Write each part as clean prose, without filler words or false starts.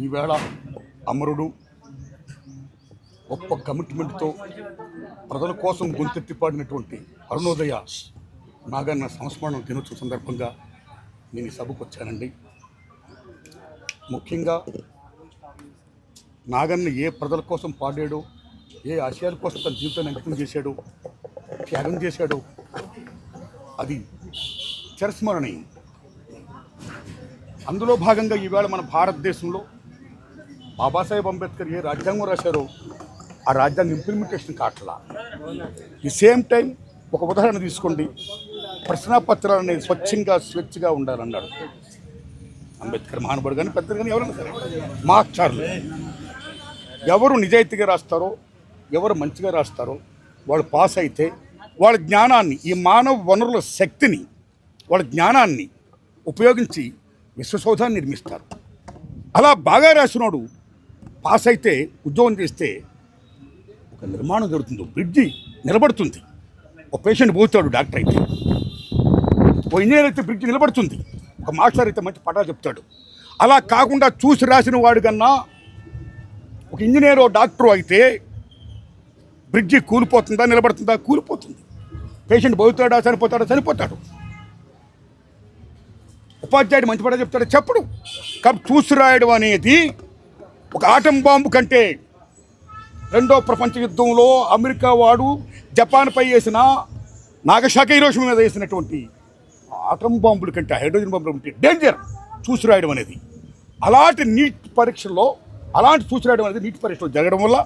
ఈవేళ అమరుడు గొప్ప కమిట్మెంట్తో ప్రజల కోసం గొంతెత్తి పాడినటువంటి అరుణోదయ నాగన్న సంస్మరణ దినోత్సవం సందర్భంగా నేను ఈ సభకు వచ్చానండి. ముఖ్యంగా నాగన్న ఏ ప్రజల కోసం పాడాడో, ఏ ఆశయాల కోసం తన జీవితాన్ని అంకితం చేశాడో, త్యాగం చేశాడో అది చిరస్మరణీయం. అందులో భాగంగా ఈవేళ మన భారతదేశంలో బాబాసాహెబ్ అంబేద్కర్ ఏ రాజ్యాంగం రాశారో ఆ రాజ్యాంగం ఇంప్లిమెంటేషన్ కావట్లా. ది సేమ్ టైం ఒక ఉదాహరణ తీసుకోండి, ప్రశ్నాపత్రాలు అనేది స్వేచ్ఛగా ఉండాలన్నాడు అంబేద్కర్. మహానుభావుడు కానీ పెద్దలు కానీ ఎవరైనా సరే మాస్టర్లు ఎవరు నిజాయితీగా రాస్తారో, ఎవరు మంచిగా రాస్తారో వాళ్ళు పాస్ అయితే వాళ్ళ జ్ఞానాన్ని, ఈ మానవ వనరుల శక్తిని, వాళ్ళ జ్ఞానాన్ని ఉపయోగించి విశ్వసౌధాన్ని నిర్మిస్తారు. అలా బాగా రాసినోడు పాస్ అయితే, ఉద్యోగం చేస్తే ఒక నిర్మాణం జరుగుతుంది, బ్రిడ్జి నిలబడుతుంది. ఒక పేషెంట్ పోతాడు డాక్టర్ అయితే, ఓ ఇంజనీర్ అయితే బ్రిడ్జి నిలబడుతుంది, ఒక మాస్టర్ అయితే మంచి పటా చెప్తాడు. అలా కాకుండా చూసి రాసిన వాడు కన్నా ఒక ఇంజనీరో డాక్టరు అయితే బ్రిడ్జి కూలిపోతుందా, నిలబడుతుందా? కూలిపోతుంది. పేషెంట్ పోతాడా, చనిపోతాడు. ఉపాధ్యాయుడు మంచి పడ చెప్తాడు, చెప్పడు. కాబట్టి చూసి రాయడం అనేది ఒక ఆటం బాంబు కంటే, రెండో ప్రపంచ యుద్ధంలో అమెరికా వాడు జపాన్పై వేసిన, నాగసాకి హీరోషిమా మీద వేసినటువంటి ఆటం బాంబుల కంటే, హైడ్రోజన్ బాంబుల కంటే డేంజర్ చూసి రాయడం అనేది. అలాంటి నీట్ పరీక్షల్లో నీట్ పరీక్షలో జరగడం వల్ల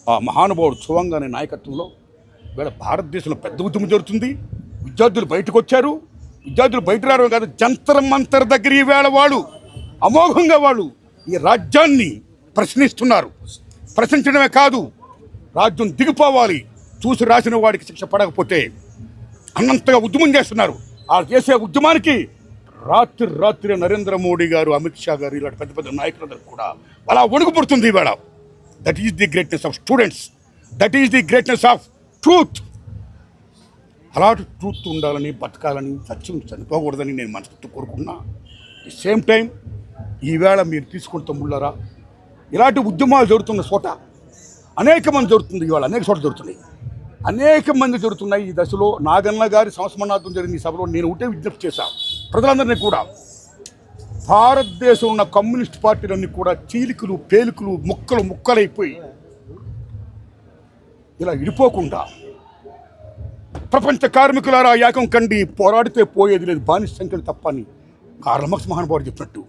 ఆ మహానుభావుడు సువంగానే నాయకత్వంలో వీళ్ళ భారతదేశంలో పెద్ద ఉద్యమం జరుగుతుంది. విద్యార్థులు బయటకు వచ్చారు. విద్యార్థులు బయట రావడం కాదు, జంతర్ మంతర్ దగ్గర ఈవేళ వాళ్ళు అమోఘంగా వాళ్ళు ఈ రాజ్యాన్ని ప్రశ్నిస్తున్నారు. ప్రశ్నించడమే కాదు, రాజ్యం దిగిపోవాలి, చూసి రాసిన వాడికి శిక్ష పడకపోతే అన్నంతగా ఉద్యమం చేస్తున్నారు. ఆ చేసే ఉద్యమానికి రాత్రి నరేంద్ర మోడీ గారు, అమిత్ షా గారు, ఇలాంటి పెద్ద పెద్ద నాయకులందరూ కూడా అలా వణుకుపుడుతుంది ఈవేళ. That is the greatness of students, that is the greatness of truth. అలాంటి ట్రూత్ ఉండాలని, బతకాలని, సత్యం చనిపోకూడదని నేను మనసుతో కోరుకున్నా. ది సేమ్ టైం ఈవేళ మీరు తీసుకున్న తమ్ముళ్ళారా, ఇలాంటి ఉద్యమాలు జరుగుతున్న చోట అనేక మంది జరుగుతుంది. ఇవాళ అనేక చోట్ల జరుగుతున్నాయి, అనేక మంది జరుగుతున్నాయి. ఈ దశలో నాగన్న గారి సంస్మరణార్థం జరిగిన ఈ సభలో నేను ఒకటే విజ్ఞప్తి చేశాను ప్రజలందరినీ కూడా. భారతదేశంలో ఉన్న కమ్యూనిస్ట్ పార్టీలన్నీ కూడా చీలికలు, పేలికలు, ముక్కలైపోయి ఇలా విడిపోకుండా ప్రపంచ కార్మికులారా ఏకం కండి, పోరాడితే పోయేది లేదు, బానిస సంఖ్యలు తప్పని కార్ల్ మార్క్స్ మహానుభావుడు చెప్పినట్టు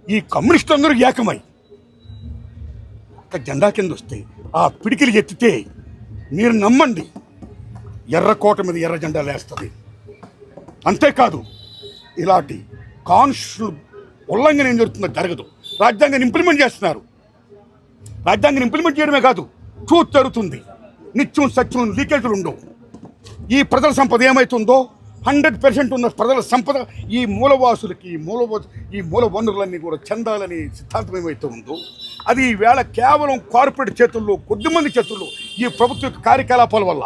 ఈ కమ్యూనిస్టులు అందరూ ఏకమై ఒక జెండా కింద వస్తే, ఆ పిడికిలు ఎత్తితే మీరు నమ్మండి, ఎర్రకోట మీద ఎర్ర జెండా లేస్తుంది. అంతేకాదు, ఇలాంటి కాన్స్టిట్యూషన్ ఉల్లంఘన ఏం జరుగుతుందో జరగదు. రాజ్యాంగాన్ని ఇంప్లిమెంట్ చేస్తున్నారు. రాజ్యాంగాన్ని ఇంప్లిమెంట్ చేయడమే కాదు, ట్రూత్ జరుగుతుంది. నిత్యం సత్యం, లీకేజీలు ఉండవు. ఈ ప్రజల సంపద ఏమవుతుందో 100% ఉన్న ప్రజల సంపద ఈ మూలవాసులకి, ఈ మూల వనరులన్నీ కూడా చెందాలని సిద్ధాంతం ఏమైతే ఉందో అది ఈవేళ కేవలం కార్పొరేట్ చేతుల్లో, కొద్దిమంది చేతుల్లో, ఈ ప్రభుత్వ కార్యకలాపాల వల్ల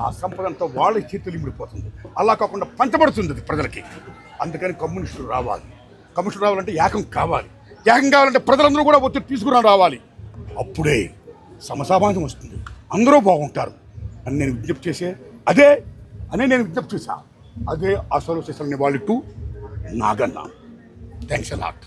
ఆ సంపద అంతా వాళ్ళ చేతులు ఇమిడిపోతుంది. అలా కాకుండా పంచబడుతుంది అది ప్రజలకి. అందుకని కమ్యూనిస్టులు రావాలంటే ఏకం కావాలంటే ప్రజలందరూ కూడా ఒత్తిడి తీసుకుని రావాలి. అప్పుడే సమసమాజం వస్తుంది, అందరూ బాగుంటారు అని నేను విజ్ఞప్తి చేసా. అదే అసలు చేసిన వాళ్ళు నాగన్న. Thanks a lot.